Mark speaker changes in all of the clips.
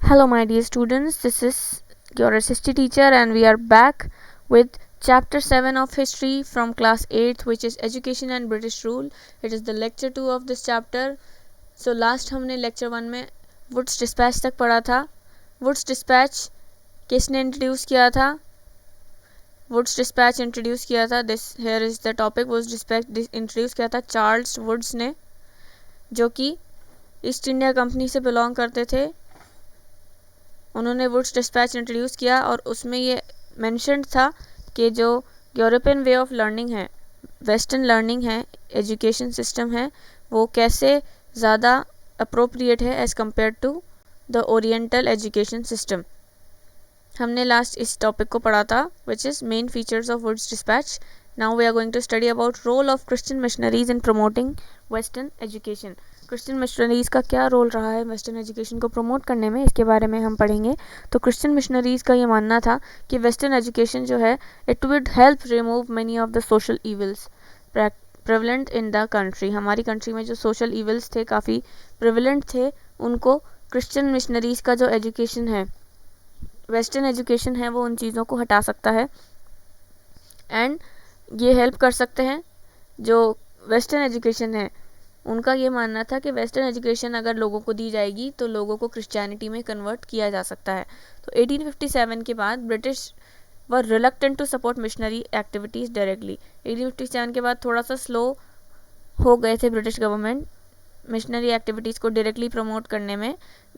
Speaker 1: Hello, my dear students. This is your SST teacher, and we are back with chapter 7 of history from class 8th, which is education and British rule. It is the lecture 2 of this chapter. So last हमने lecture 1 में Wood's Dispatch तक पढ़ा था. Wood's Dispatch किसने introduce किया था? Wood's Dispatch introduce किया था. This here is the topic. Wood's Dispatch introduce किया था चार्ल्स वुड्स ने, जो कि ईस्ट इंडिया कंपनी से बिलोंग करते थे. उन्होंने वुड्स डिस्पैच इंट्रोड्यूस किया और उसमें ये मेंशन्ड था कि जो यूरोपियन वे ऑफ लर्निंग है, वेस्टर्न लर्निंग है, एजुकेशन सिस्टम है, वो कैसे ज़्यादा अप्रोप्रिएट है as compare to the oriental education system. हमने लास्ट इस टॉपिक को पढ़ा था, which is main features of Wood's dispatch. Now we are going to study about role of Christian missionaries in promoting western education. Christian missionaries का क्या role रहा है western education को प्रमोट करने में, इसके बारे में हम पढ़ेंगे. तो क्रिश्चियन मिशनरीज़ का ये मानना था कि वेस्टर्न एजुकेशन जो है, it would help remove many of the social evils prevalent in the country. हमारी कंट्री में जो सोशल ईविल्स थे, काफ़ी प्रेवलेंट थे, उनको क्रिश्चियन मिशनरीज़ का जो एजुकेशन है, वेस्टर्न एजुकेशन है, वो उन चीज़ों को हटा सकता है एंड ये हेल्प कर सकते हैं. जो वेस्टर्न एजुकेशन है, उनका ये मानना था कि वेस्टर्न एजुकेशन अगर लोगों को दी जाएगी तो लोगों को क्रिश्चियनिटी में कन्वर्ट किया जा सकता है. तो 1857 के बाद British were reluctant to support missionary activities directly. 1857 के बाद थोड़ा सा स्लो हो गए थे ब्रिटिश गवर्नमेंट मिशनरी एक्टिविटीज़ को डायरेक्टली प्रमोट करने में.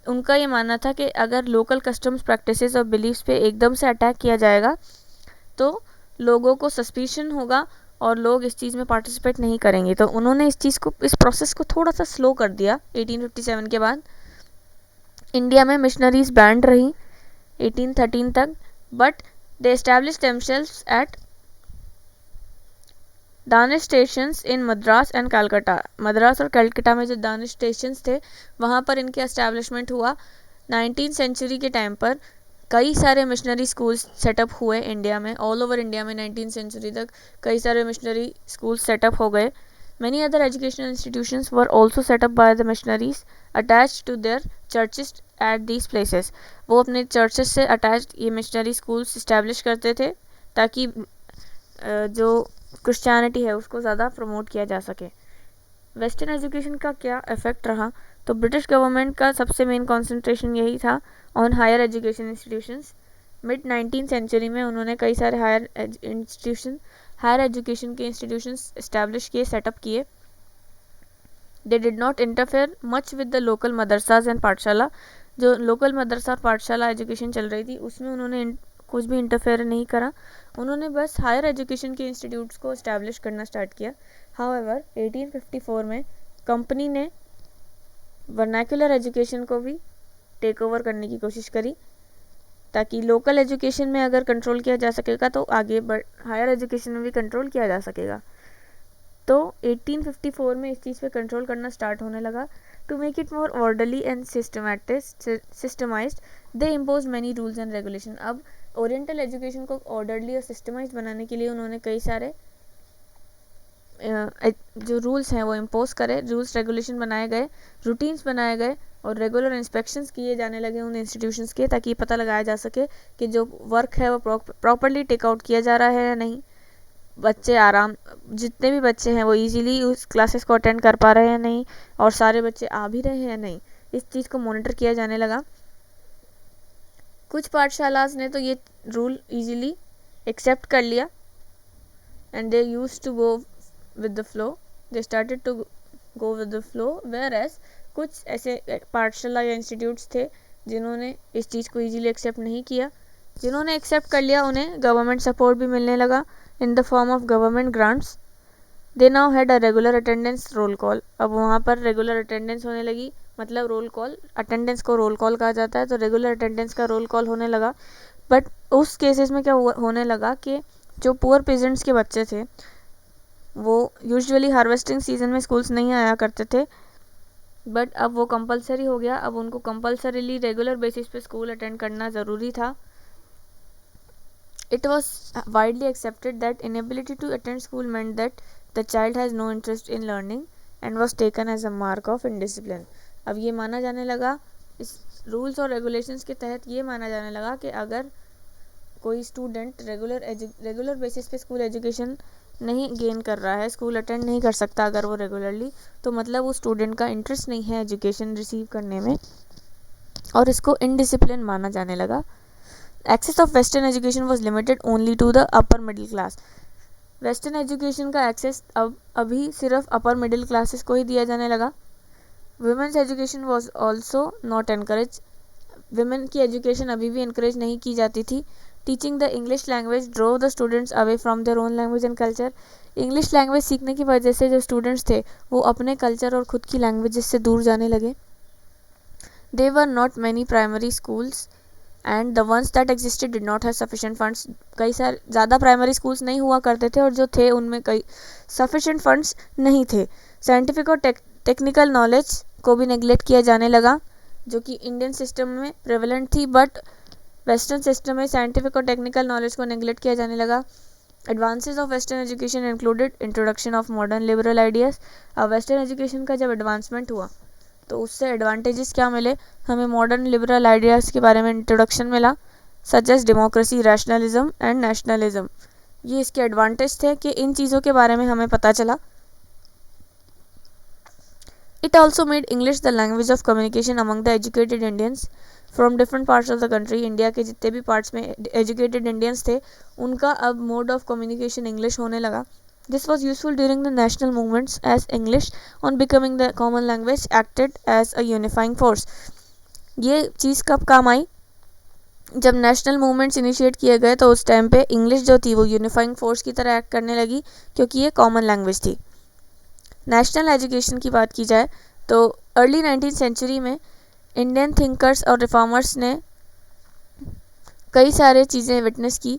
Speaker 1: उनका ये मानना था कि अगर लोकल कस्टम्स, प्रैक्टिसेस और बिलीफ्स पे एकदम से अटैक किया जाएगा तो लोगों को सस्पिशन होगा और लोग इस चीज़ में पार्टिसिपेट नहीं करेंगे. तो उन्होंने इस प्रोसेस को थोड़ा सा स्लो कर दिया. 1857 के बाद इंडिया में मिशनरीज बैंड रही 1813 तक, but they establish themselves at Danish stations in Madras and Calcutta. Madras और कलकत्ता में जो दानिश स्टेशंस थे, वहाँ पर इनके एस्टैब्लिशमेंट हुआ. 19th सेंचुरी के टाइम पर कई सारे मिशनरी स्कूल्स सेटअप हुए इंडिया में. ऑल ओवर इंडिया में 19th सेंचुरी तक कई सारे मिशनरी स्कूल्स सेटअप हो गए. Many other educational institutions were also set up by the missionaries attached to their churches at these places. वो अपने चर्चेस से अटैच्ड ये मिशनरी स्कूल्स इस्टेब्लिश करते थे ताकि जो क्रिश्चियनिटी है उसको ज़्यादा प्रमोट किया जा सके. वेस्टर्न एजुकेशन का क्या इफेक्ट रहा? तो ब्रिटिश गवर्नमेंट का सबसे मेन कॉन्सेंट्रेशन यही था on higher education institutions. Mid 19th century में उन्होंने कई सारे हायर एजुकेशन के इंस्टीट्यूशंस इस्टेब्लिश किए, सेटअप किए. They did not interfere much with the local madrasas and pathshala. जो लोकल मदरसा और पाठशाला एजुकेशन चल रही थी, उसमें उन्होंने कुछ भी इंटरफेयर नहीं करा. उन्होंने बस हायर एजुकेशन के इंस्टीट्यूट्स को इस्टेब्लिश करना स्टार्ट किया. हाउएवर 1854 में कंपनी ने वर्नाक्युलर एजुकेशन को भी टेक ओवर करने की कोशिश करी ताकि लोकल एजुकेशन में अगर कंट्रोल किया जा सकेगा तो आगे हायर एजुकेशन में भी कंट्रोल किया जा सकेगा. तो 1854 में इस चीज़ पे कंट्रोल करना स्टार्ट होने लगा. To make it more orderly and systematized they impose many rules and regulation. अब ओरिएंटल एजुकेशन को ऑर्डरली और सिस्टमाइज बनाने के लिए उन्होंने कई सारे जो रूल्स हैं वो इम्पोज करे, रूल्स रेगुलेशन बनाए गए, रूटीन्स बनाए गए और रेगुलर इंस्पेक्शंस किए जाने लगे उन इंस्टीट्यूशंस के, ताकि पता लगाया जा सके कि जो वर्क है वो प्रॉपरली टेक आउट किया जा रहा है या नहीं. बच्चे जितने भी बच्चे हैं वो इजीली उस क्लासेस को अटेंड कर पा रहे हैं या नहीं, और सारे बच्चे आ भी रहे हैं या नहीं, इस चीज़ को मॉनिटर किया जाने लगा. कुछ पाठशालाज ने तो ये रूल इजीली एक्सेप्ट कर लिया and they used to go with the flow. They started to go with the flow, whereas कुछ ऐसे पाठशाला या इंस्टीट्यूट्स थे जिन्होंने इस चीज़ को इजीली एक्सेप्ट नहीं किया. जिन्होंने एक्सेप्ट कर लिया उन्हें गवर्नमेंट सपोर्ट भी मिलने लगा in the form of government grants. They now had a regular attendance roll call. अब वहाँ पर रेगुलर अटेंडेंस होने लगी, मतलब रोल कॉल, अटेंडेंस को रोल कॉल कहा जाता है, तो रेगुलर अटेंडेंस का रोल कॉल होने लगा. बट उस केसेस में क्या होने लगा कि जो पुअर पेजेंट्स के बच्चे थे वो यूजुअली हार्वेस्टिंग सीजन में स्कूल्स नहीं आया करते थे, बट अब वो कंपलसरी हो गया. अब उनको कंपलसरीली रेगुलर बेसिस पे स्कूल अटेंड करना ज़रूरी था. It was widely accepted that inability to attend school meant that the child has no interest in learning and was taken as a mark of indiscipline. अब ये माना जाने लगा, इस रूल्स और रेगुलेशंस के तहत ये माना जाने लगा कि अगर कोई स्टूडेंट रेगुलर बेसिस पे स्कूल एजुकेशन नहीं गेन कर रहा है, स्कूल अटेंड नहीं कर सकता अगर वो रेगुलरली, तो मतलब वो स्टूडेंट का इंटरेस्ट नहीं है एजुकेशन रिसीव करने में, और इसको इनडिसिप्लिन माना जाने लगा. Access of western education was limited only to the upper middle class. Western education का एक्सेस अब अभी सिर्फ अपर मिडिल क्लासेस को ही दिया जाने लगा. Women's education was also not encourage. Women की एजुकेशन अभी भी इनकरेज नहीं की जाती थी. Teaching the English language drove the students away from their own language and culture. English language सीखने की वजह से जो स्टूडेंट्स थे वो अपने कल्चर और खुद की लैंग्वेजेस से दूर जाने लगे. There were not many primary schools and the ones that existed did not have sufficient funds. कई सारे ज़्यादा प्राइमरी स्कूल्स नहीं हुआ करते थे और जो थे उनमें कई सफिशेंट फंड्स नहीं थे. साइंटिफिक और टेक्निकल नॉलेज को भी नेग्लेक्ट किया जाने लगा, जो कि इंडियन सिस्टम में प्रेवलेंट थी, बट वेस्टर्न सिस्टम में साइंटिफिक और टेक्निकल नॉलेज को नेग्लेक्ट किया जाने लगा. Advances of western education included introduction of modern liberal ideas. अब वेस्टर्न एजुकेशन का जब एडवांसमेंट हुआ तो उससे एडवांटेजेस क्या मिले, हमें मॉडर्न लिबरल आइडियाज़ के बारे में इंट्रोडक्शन मिला, such as democracy, rationalism and nationalism. ये इसके एडवांटेज थे कि इन चीज़ों के बारे में हमें पता चला. It also made English the language of communication among the educated Indians from different parts of the country. India के जितने भी पार्ट्स में एजुकेटेड इंडियंस थे उनका अब मोड ऑफ कम्युनिकेशन इंग्लिश होने लगा. This was useful during the national movements as English, on becoming the common language, acted as a unifying force. ये चीज़ कब काम आई, जब नेशनल मूवमेंट्स इनिशिएट किए गए तो उस टाइम पे इंग्लिश जो थी वो यूनिफाइंग फोर्स की तरह एक्ट करने लगी, क्योंकि ये कॉमन लैंग्वेज थी. नेशनल एजुकेशन की बात की जाए तो अर्ली 19th सेंचुरी में इंडियन थिंकर्स और रिफॉर्मर्स ने कई सारे चीज़ें विटनेस की.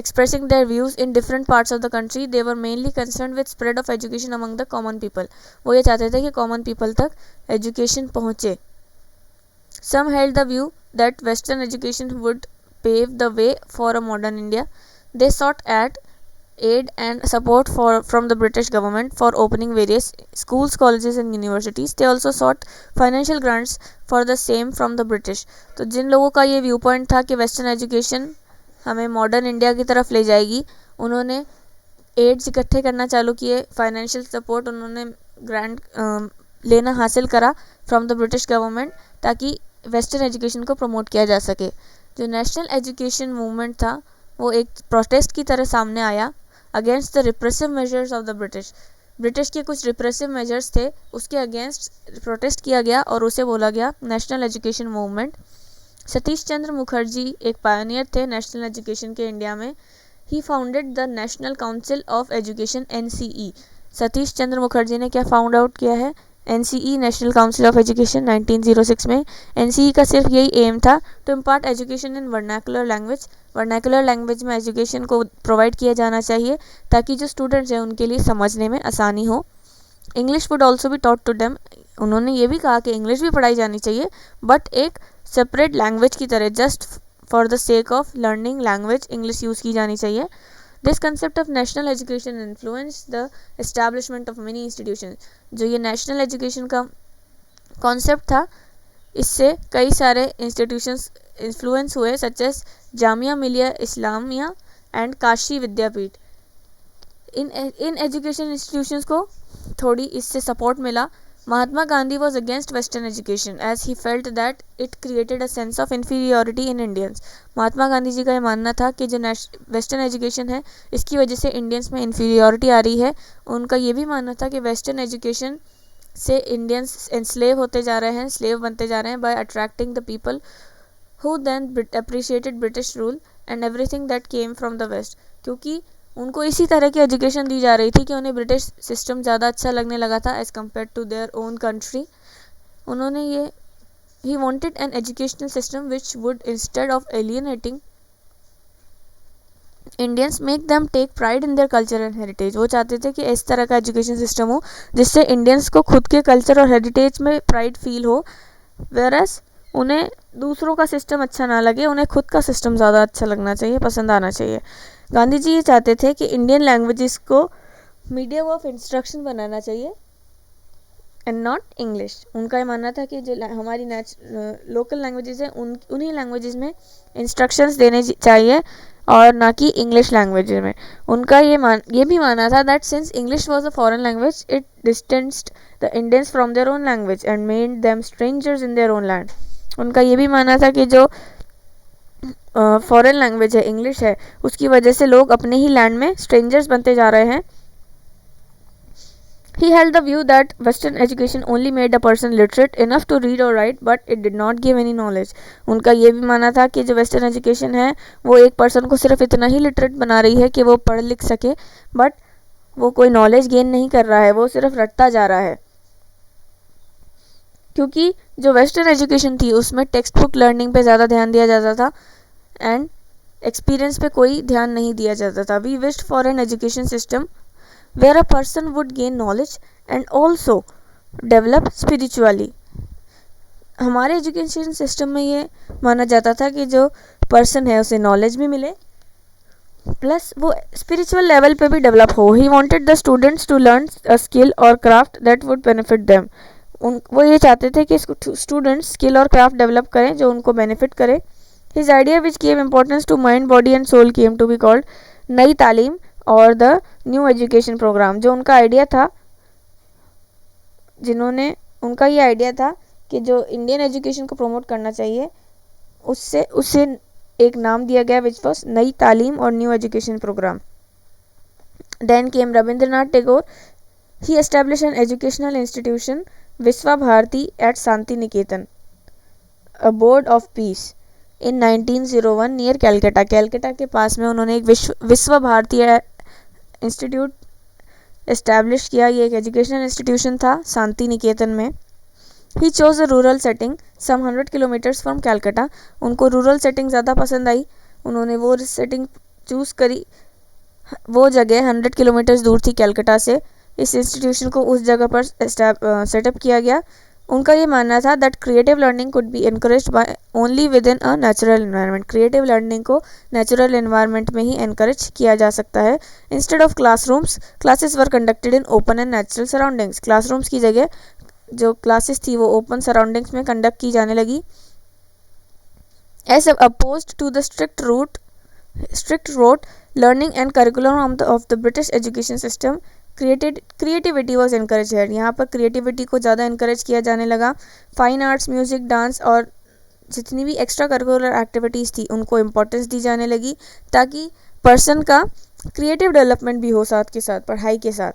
Speaker 1: Expressing their views in different parts of the country, they were mainly concerned with spread of education among the common people. वो ये चाहते थे कि common people तक education पहुँचे. Some held the view that Western education would pave the way for a modern India. They sought at aid and support from the British government for opening various schools, colleges and universities. They also sought financial grants for the same from the British. तो जिन लोगों का ये view point था कि western education हमें modern India की तरफ ले जाएगी, उन्होंने एड्स इकट्ठे करना चालू किए, फाइनेंशियल सपोर्ट उन्होंने ग्रांट लेना हासिल करा फ्रॉम द ब्रिटिश गवर्नमेंट, ताकि वेस्टर्न एजुकेशन को प्रमोट किया जा सके. जो नेशनल एजुकेशन मूवमेंट था वो एक प्रोटेस्ट की तरह सामने आया against the repressive measures of the British. British के कुछ रिप्रेसिव मेजर्स थे, उसके अगेंस्ट प्रोटेस्ट किया गया और उसे बोला गया national education movement. Satish Chandra Mukherjee एक पायनियर थे नेशनल एजुकेशन के इंडिया में. He founded the national council of education NCE. Satish Chandra Mukherjee ने क्या फाउंड आउट किया है, NCE national council of education 1906 में. NCE का सिर्फ यही एम था to impart education in vernacular language. Vernacular language में एजुकेशन को प्रोवाइड किया जाना चाहिए ताकि जो स्टूडेंट्स हैं उनके लिए समझने में आसानी हो. इंग्लिश वुड ऑल्सो भी टॉट टू देम. उन्होंने ये भी कहा कि इंग्लिश भी पढ़ाई जानी चाहिए, बट एक सेपरेट लैंग्वेज की तरह, just for the sake of learning language English use की जानी चाहिए. This concept of national education influence the establishment of many institution. जो ये नेशनल एजुकेशन का कॉन्सेप्ट था, इससे कई सारे इंस्टीट्यूशंस इन्फ्लुएंस हुए, सच एज जामिया मिलिया इस्लामिया एंड काशी विद्यापीठ. इन एजुकेशन इंस्टीट्यूशंस को थोड़ी इससे सपोर्ट मिला. Mahatma Gandhi was against western education as he felt that it created a sense of inferiority in Indians. Mahatma Gandhi ji का ये मानना था कि जो वेस्टर्न एजुकेशन है इसकी वजह से इंडियंस में इन्फीरियोरिटी आ रही है. उनका ये भी मानना था कि वेस्टर्न एजुकेशन से इंडियंस एनस्लेव होते जा रहे हैं, स्लेव बनते जा रहे हैं, by attracting the people who then appreciated British rule and everything that came from the west. क्योंकि उनको इसी तरह की एजुकेशन दी जा रही थी कि उन्हें ब्रिटिश सिस्टम ज़्यादा अच्छा लगने लगा था as compare to their own country. उन्होंने ये he wanted an educational system which would instead of alienating Indians make them take pride in their culture and heritage. वो चाहते थे कि इस तरह का एजुकेशन सिस्टम हो जिससे इंडियंस को खुद के कल्चर और हेरिटेज में प्राइड फील हो, वेरस उन्हें दूसरों का सिस्टम अच्छा ना लगे, उन्हें खुद का सिस्टम ज़्यादा अच्छा लगना चाहिए, पसंद आना चाहिए. गांधी जी ये चाहते थे कि इंडियन लैंग्वेजेस को मीडियम ऑफ इंस्ट्रक्शन बनाना चाहिए एंड नॉट इंग्लिश। उनका ये मानना था कि जो हमारी लोकल लैंग्वेजेस हैं उन्हीं लैंग्वेजेस में इंस्ट्रक्शंस देने चाहिए और ना कि इंग्लिश लैंग्वेज में। उनका ये भी मानना था that since English was a foreign language it distanced the Indians from their own language and made them strangers in their own land. उनका ये भी मानना था कि जो फॉरेन लैंग्वेज है इंग्लिश है उसकी वजह से लोग अपने ही लैंड में स्ट्रेंजर्स बनते जा रहे हैं। He held the view that Western education only made a person literate enough to read or write, but it did not give any knowledge. उनका ये भी मानना था कि जो वेस्टर्न एजुकेशन है वो एक पर्सन को सिर्फ इतना ही लिटरेट बना रही है कि वो पढ़ लिख सके, बट वो कोई नॉलेज गेन नहीं कर रहा है, वो सिर्फ रटता जा रहा है। क्योंकि जो वेस्टर्न एजुकेशन थी उसमें टेक्स्ट बुक लर्निंग पे ज़्यादा ध्यान दिया जाता था एंड एक्सपीरियंस पे कोई ध्यान नहीं दिया जाता था। We wished for an education system where a person would gain knowledge and also develop spiritually. हमारे एजुकेशन सिस्टम में ये माना जाता था कि जो पर्सन है उसे नॉलेज भी मिले प्लस वो स्पिरिचुअल लेवल पे भी डेवलप हो। He wanted the students to learn a skill और craft that would benefit them. वो ये चाहते थे कि स्टूडेंट्स स्किल और क्राफ्ट डेवलप करें जो उनको बेनिफिट करे। His idea which gave importance to mind body and soul came to be called Nai Talim और द न्यू एजुकेशन प्रोग्राम। जो उनका आइडिया था उनका ये आइडिया था कि जो इंडियन एजुकेशन को प्रमोट करना चाहिए उससे एक नाम दिया गया विच वॉज नई तालीम और new education programme. Then came Rabindranath Tagore. He establish an educational institution Vishwa Bharati at Shantiniketan abode of peace in 1901 near Calcutta. Calcutta के पास में उन्होंने एक विश्व भारती इंस्टीट्यूट एस्टैब्लिश किया। ये एक एजुकेशनल इंस्टीट्यूशन था शांति निकेतन में। He chose a rural setting some 100 kilometres from Calcutta. उनको रूरल सेटिंग ज़्यादा पसंद आई, उन्होंने वो सेटिंग चूज़ करी। वो जगह 100 किलोमीटर्स दूर थी कैलकाटा से। इस इंस्टीट्यूशन को उस जगह पर सेटअप किया गया। उनका ये मानना था that creative learning could be encouraged by only within a natural environment. Creative learning को नेचुरल एनवायरनमेंट में ही इनकरेज किया जा सकता है। Instead of classrooms classes were conducted in open and natural surroundings. Classrooms की जगह जो क्लासेस थी वो ओपन सराउंडिंग्स में कंडक्ट की जाने लगी। As opposed to the strict rote learning and curriculum of the British education system, creativity was encouraged here। यहाँ पर creativity को ज़्यादा encourage किया जाने लगा। फाइन आर्ट्स, म्यूज़िक, डांस और जितनी भी एक्स्ट्रा करिकुलर एक्टिविटीज़ थी उनको इम्पोर्टेंस दी जाने लगी ताकि पर्सन का क्रिएटिव डेवलपमेंट भी हो साथ के साथ पढ़ाई के साथ।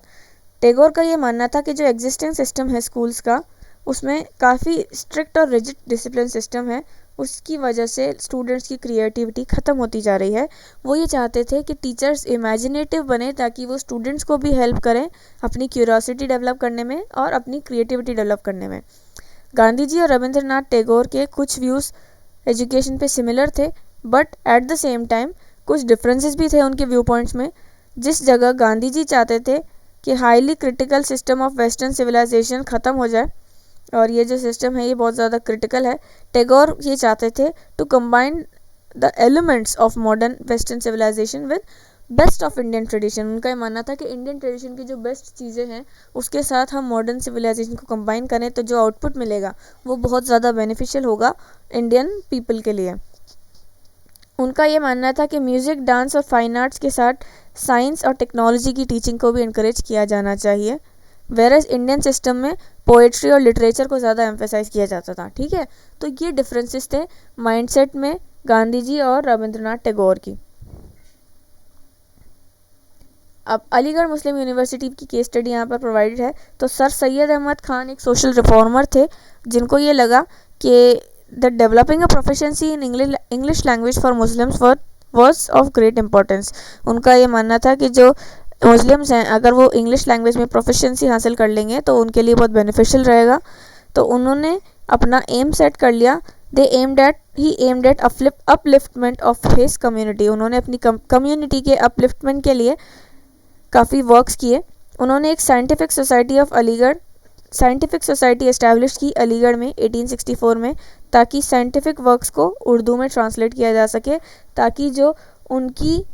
Speaker 1: टैगोर का ये मानना था कि जो एग्जिस्टिंग सिस्टम है स्कूल्स का उसमें काफ़ी स्ट्रिक्ट और रिजिड डिसिप्लिन सिस्टम है, उसकी वजह से स्टूडेंट्स की क्रिएटिविटी ख़त्म होती जा रही है। वो ये चाहते थे कि टीचर्स इमेजिनेटिव बने ताकि वो स्टूडेंट्स को भी हेल्प करें अपनी क्यूरियोसिटी डेवलप करने में और अपनी क्रिएटिविटी डेवलप करने में। गांधी जी और रविंद्रनाथ टैगोर के कुछ व्यूज़ एजुकेशन पे सिमिलर थे, but at the same time कुछ डिफरेंसेस भी थे उनके व्यू पॉइंट्स में। जिस जगह गांधी जी चाहते थे कि highly critical system of western civilization ख़त्म हो जाए और ये जो सिस्टम है ये बहुत ज़्यादा क्रिटिकल है, टैगोर ये चाहते थे to combine the elements of modern western civilization with best of Indian tradition. उनका ये मानना था कि इंडियन ट्रेडिशन की जो बेस्ट चीज़ें हैं उसके साथ हम मॉडर्न सिविलाइजेशन को कंबाइन करें तो जो आउटपुट मिलेगा वो बहुत ज़्यादा बेनिफिशियल होगा इंडियन पीपल के लिए। उनका ये मानना था कि म्यूज़िक, डांस और फाइन आर्ट्स के साथ साइंस और टेक्नोलॉजी की टीचिंग को भी इनकरेज किया जाना चाहिए, वेरस इंडियन सिस्टम में पोएट्री और लिटरेचर को ज़्यादा एम्फेसाइज किया जाता था। ठीक है, तो ये डिफरेंसेस थे माइंडसेट में गांधी जी और रविंद्रनाथ टैगोर की। अब अलीगढ़ मुस्लिम यूनिवर्सिटी की केस स्टडी यहाँ पर प्रोवाइडेड है। तो सर सैयद अहमद खान एक सोशल रिफॉर्मर थे जिनको ये लगा कि the developing a proficiency in English language for Muslims was of great importance. उनका ये मानना था कि जो मुस्लिम्स हैं अगर वो इंग्लिश लैंग्वेज में प्रोफिशिएंसी हासिल कर लेंगे तो उनके लिए बहुत बेनिफिशियल रहेगा। तो उन्होंने अपना एम सेट कर लिया। He aimed at upliftment of his community. उन्होंने अपनी कम्युनिटी के अपलिफ्टमेंट के लिए काफ़ी वर्क्स किए। उन्होंने एक साइंटिफिक सोसाइटी एस्टैब्लिश की अलीगढ़ में 1864 में, ताकि साइंटिफिक वर्क्स को उर्दू में ट्रांसलेट किया जा सके, ताकि जो उनकी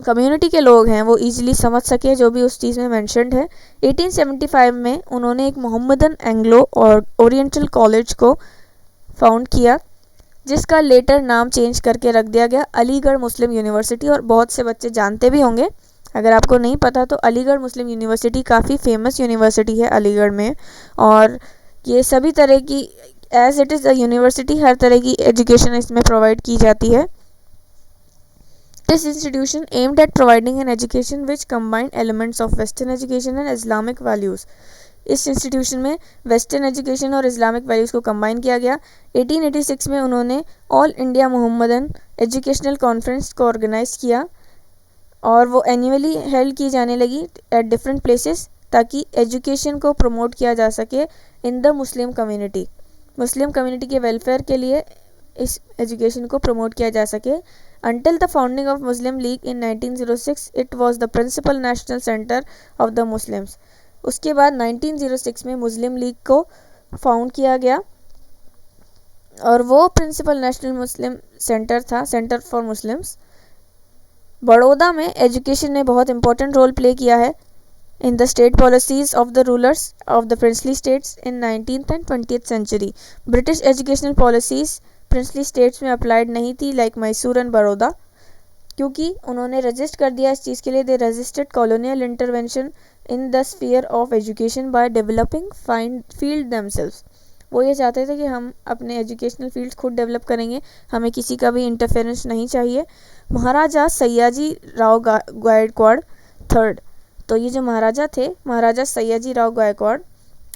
Speaker 1: कम्युनिटी के लोग हैं वो ईजिली समझ सके जो भी उस चीज़ में मैंशनड है। 1875 में उन्होंने एक मोहम्मदन एंग्लो और ओरिएंटल कॉलेज को फाउंड किया, जिसका लेटर नाम चेंज करके रख दिया गया अलीगढ़ मुस्लिम यूनिवर्सिटी। और बहुत से बच्चे जानते भी होंगे, अगर आपको नहीं पता तो अलीगढ़ मुस्लिम यूनिवर्सिटी काफ़ी फेमस यूनिवर्सिटी है अलीगढ़ में। और ये सभी तरह की, as it is a university, हर तरह की एजुकेशन इसमें प्रोवाइड की जाती है। This institution aimed at providing an education which combined elements of Western education and Islamic values. इस इंस्टीट्यूशन में वेस्टर्न एजुकेशन और इस्लामिक वैल्यूज़ को कंबाइन किया गया। 1886 में उन्होंने all India Mohammedan educational conference को ऑर्गेनाइज किया और वो एनुअली हेल्ड की जाने लगी एट डिफरेंट प्लेसेस, ताकि एजुकेशन को प्रमोट किया जा सके in the Muslim community. Muslim community के वेलफेयर के लिए इस एजुकेशन को प्रमोट किया जा सके। Until the founding of Muslim League in 1906, it was the principal national center of the Muslims. उसके बाद 1906 में मुस्लिम लीग को फाउंड किया गया और वो प्रिंसिपल नेशनल मुस्लिम सेंटर था, सेंटर फॉर मुस्लिम्स। बड़ौदा में एजुकेशन ने बहुत इंपॉर्टेंट रोल प्ले किया है in the state policies of the rulers of the princely states इन 19th and 20th century. British educational policies princely states में applied नहीं थी, लाइक मैसूर एंड बड़ौदा, क्योंकि उन्होंने रजिस्ट कर दिया इस चीज़ के लिए। They resisted colonial intervention in the sphere of education by developing field themselves. वो ये चाहते थे कि हम अपने एजुकेशनल फील्ड खुद डेवलप करेंगे, हमें किसी का भी इंटरफेरेंस नहीं चाहिए। महाराजा सयाजी राव गायकवाड़ थर्ड, तो ये जो महाराजा थे, महाराजा सयाजी राव गायकवाड़,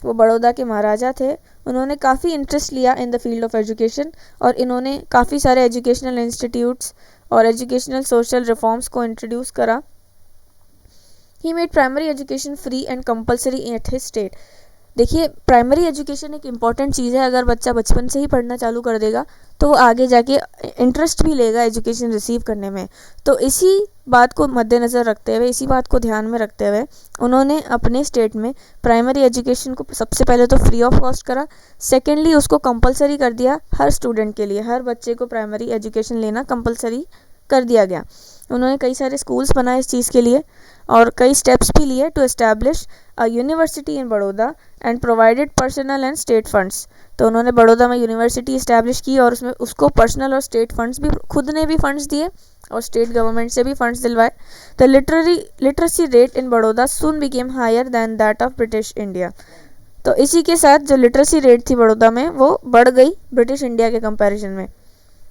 Speaker 1: वो बड़ौदा के महाराजा थे। उन्होंने काफ़ी इंटरेस्ट लिया in the field of education और इन्होंने काफ़ी सारे एजुकेशनल इंस्टीट्यूट्स और एजुकेशनल सोशल रिफॉर्म्स को इंट्रोड्यूस करा। He made primary education free and compulsory at his state. देखिए, प्राइमरी एजुकेशन एक इम्पॉर्टेंट चीज़ है। अगर बच्चा बचपन से ही पढ़ना चालू कर देगा तो वो आगे जाके इंटरेस्ट भी लेगा एजुकेशन रिसीव करने में। तो इसी बात को मद्देनज़र रखते हुए, इसी बात को ध्यान में रखते हुए उन्होंने अपने स्टेट में प्राइमरी एजुकेशन को सबसे पहले तो फ्री ऑफ कॉस्ट करा, सेकेंडली उसको कंपलसरी कर दिया हर स्टूडेंट के लिए। हर बच्चे को प्राइमरी एजुकेशन लेना कंपलसरी कर दिया गया। उन्होंने कई सारे स्कूल्स बनाए इस चीज़ के लिए और कई स्टेप्स भी लिए to establish a university in Baroda and provided personal and state funds. तो उन्होंने बड़ौदा में यूनिवर्सिटी इस्टेब्लिश की और उसमें उसको पर्सनल और स्टेट फंड्स भी, खुद ने भी फंड्स दिए और स्टेट गवर्नमेंट से भी फंड्स दिलवाए। The literacy rate in Baroda soon became higher than that of British India. तो इसी के साथ जो लिटरेसी रेट थी बड़ौदा में वो बढ़ गई ब्रिटिश इंडिया के कंपैरिजन में,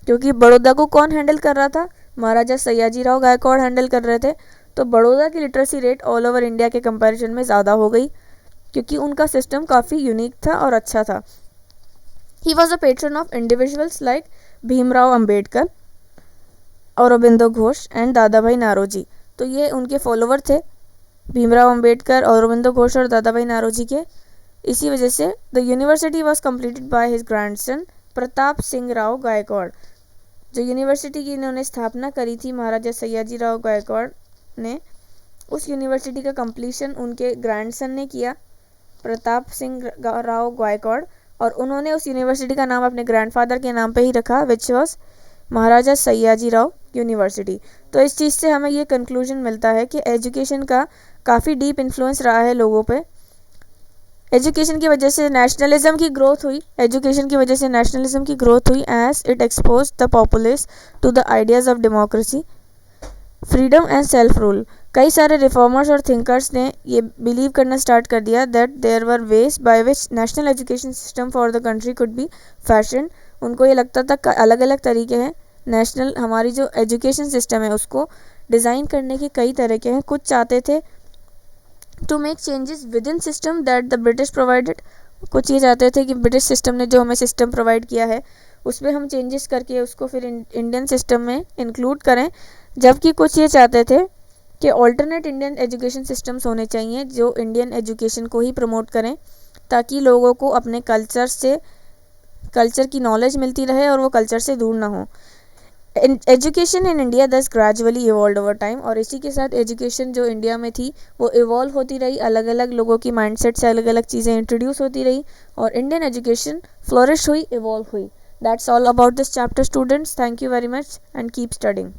Speaker 1: क्योंकि बड़ौदा को कौन हैंडल कर रहा था? महाराजा सयाजी राव गायकवाड़ हैंडल कर रहे थे। तो बड़ौदा की literacy rate all over India के कंपैरिजन में ज़्यादा हो गई, क्योंकि उनका सिस्टम काफ़ी यूनिक था और अच्छा था। He was a patron of individuals like Bhimrao Ambedkar, Aurobindo Ghosh and Dadabhai Naoroji. तो ये उनके फॉलोवर थे, भीमराव अंबेडकर, औरोबिंदो घोष और दादा भाई नारोजी के। इसी वजह से the university was completed by his grandson Pratap Singh Rao Gaekwad. जो यूनिवर्सिटी की इन्होंने स्थापना करी थी महाराजा सयाजी राव गायकवाड़ ने, उस यूनिवर्सिटी का कंप्लीशन उनके ग्रैंडसन ने किया, प्रताप सिंह राव गायकवाड़, और उन्होंने उस यूनिवर्सिटी का नाम अपने ग्रैंडफादर के नाम पे ही रखा, which was Maharaja Sayaji Rao university. तो इस चीज़ से हमें ये कंक्लूजन मिलता है कि एजुकेशन का काफ़ी डीप इन्फ्लुएंस रहा है लोगों पे। एजुकेशन की वजह से नेशनलिज्म की ग्रोथ हुई, एजुकेशन की वजह से नेशनलिज्म की ग्रोथ हुई as it expose the populace to the ideas of democracy, freedom and self rule. कई सारे रिफॉर्मर्स और थिंकर्स ने ये बिलीव करना स्टार्ट कर दिया that there were ways by which national education system for the country could be fashion. उनको ये लगता था अलग अलग तरीके हैं, नेशनल हमारी जो एजुकेशन सिस्टम है उसको डिज़ाइन करने के कई तरीके हैं। कुछ चाहते थे to make changes within system that the British provided, कुछ ये चाहते थे कि ब्रिटिश सिस्टम ने जो हमें सिस्टम प्रोवाइड किया है उसमें हम चेंजेस करके उसको फिर इंडियन सिस्टम में इंक्लूड करें। जबकि कुछ ये चाहते थे कि ऑल्टरनेट इंडियन एजुकेशन सिस्टम्स होने चाहिए जो इंडियन एजुकेशन को ही प्रमोट करें, ताकि लोगों को अपने कल्चर की नॉलेज मिलती रहे और वो कल्चर से दूर ना हो। एजुकेशन इन इंडिया दस ग्रेजुअली इवॉल्व ओवर टाइम, और इसी के साथ एजुकेशन जो इंडिया में थी वो इवॉल्व होती रही, अलग अलग लोगों की माइंडसेट से अलग अलग चीज़ें इंट्रोड्यूस होती रही और इंडियन एजुकेशन फ्लोरिश हुई, इवॉल्व हुई। That's all about this chapter, students. Thank you very much and keep studying.